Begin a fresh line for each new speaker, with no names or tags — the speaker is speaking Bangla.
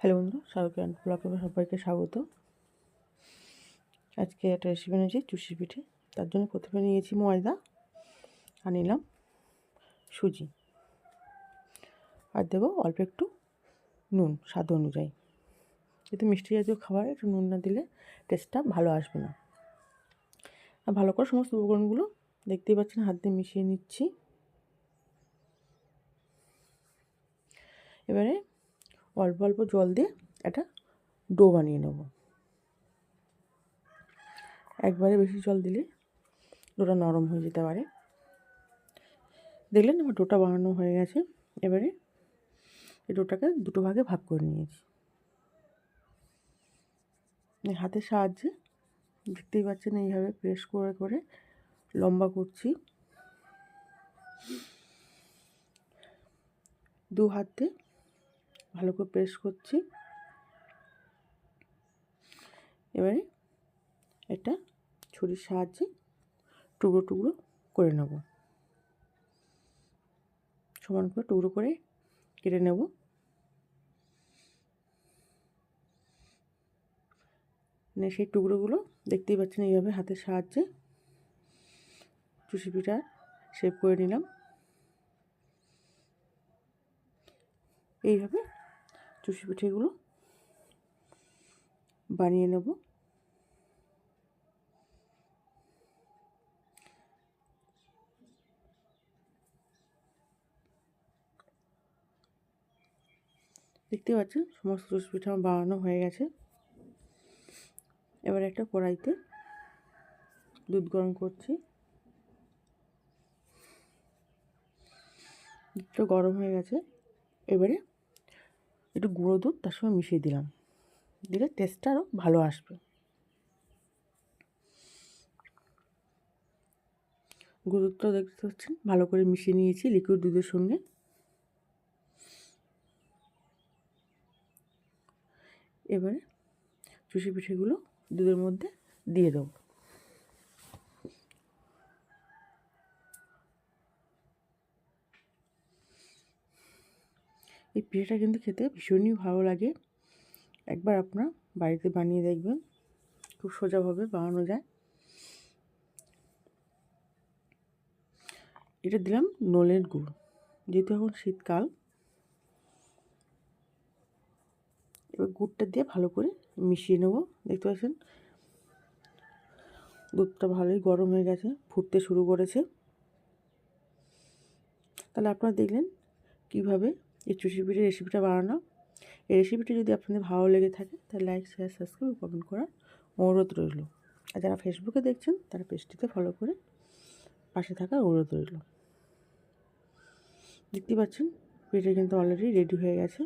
হ্যালো বন্ধু, শাহরুখ ব্লগে সবাইকে স্বাগত। আজকে একটা রেসিপি নিয়েছি চুষি পিঠে। তার জন্য প্রথমে নিয়েছি ময়দা আর নিলাম সুজি, আর দেবো অল্প একটু নুন স্বাদ অনুযায়ী। কিন্তু মিষ্টি জাতীয় খাবারে একটু নুন না দিলে টেস্টটা ভালো আসবে না। আর ভালো করে সমস্ত উপকরণগুলো দেখতেই পাচ্ছেন হাত দিয়ে মিশিয়ে নিচ্ছি। এবারে অল্প অল্প জল দিয়ে একটা ডো বানিয়ে নেব। একবারে বেশি জল দিলে ডোটা নরম হয়ে যেতে পারে। দেখলেন আমার ডোটা বানানো হয়ে গেছে। এবারে এই ডোটাকে দুটো ভাগে ভাগ করে নিয়েছি। হাতের সাহায্যে দেখতেই পাচ্ছেন এইভাবে প্রেস করে করে লম্বা করছি। দু হাতে ভালো করে প্রেস করছি। এবারে এটা ছুরির সাহায্যে টুকরো টুকরো করে নেব। সমান করে টুকরো করে কেটে নেব। সেই টুকরোগুলো দেখতেই পাচ্ছেন এইভাবে হাতের সাহায্যে চুষি পিঠার শেপ করে নিলাম। এইভাবে চুষি পিঠেগুলো বানিয়ে নেব। দেখতে পাচ্ছেন সমস্ত চুষি পিঠা আমার বানানো হয়ে গেছে। এবার একটা কড়াইতে দুধ গরম করছি। দুধটা গরম হয়ে গেছে। এবারে একটু গুঁড়ো দুধ তার সঙ্গে মিশিয়ে দিলাম, দিলে টেস্টটা আরও ভালো আসবে। গুঁড়ো দুধটা দেখতে পাচ্ছেন ভালো করে মিশিয়ে নিয়েছি লিকুইড দুধের সঙ্গে। এবারে চুষি পিঠেগুলো দুধের মধ্যে দিয়ে দেবো। এই পিঠেটা কিন্তু খেতে ভীষণই ভালো লাগে। একবার আপনারা বাড়িতে বানিয়ে দেখবেন, খুব সোজাভাবে বানানো যায়। এটা দিলাম নলের গুড়, যেহেতু এখন শীতকাল। এবার গুড়টা দিয়ে ভালো করে মিশিয়ে নেব। দেখতে পাচ্ছেন দুধটা ভালোই গরম হয়ে গেছে, ফুটতে শুরু করেছে। তাহলে আপনারা দেখলেন কীভাবে এই চুষি পিঠের রেসিপিটা বানানো। এই রেসিপিটি যদি আপনাদের ভালো লেগে থাকে তাহলে লাইক, শেয়ার, সাবস্ক্রাইব, কমেন্ট করার অনুরোধ রইল। আর যারা ফেসবুকে দেখছেন তারা পেজটিতে ফলো করে পাশে থাকার অনুরোধ রইল। দেখতে পাচ্ছেন পিঠে কিন্তু অলরেডি রেডি হয়ে গেছে।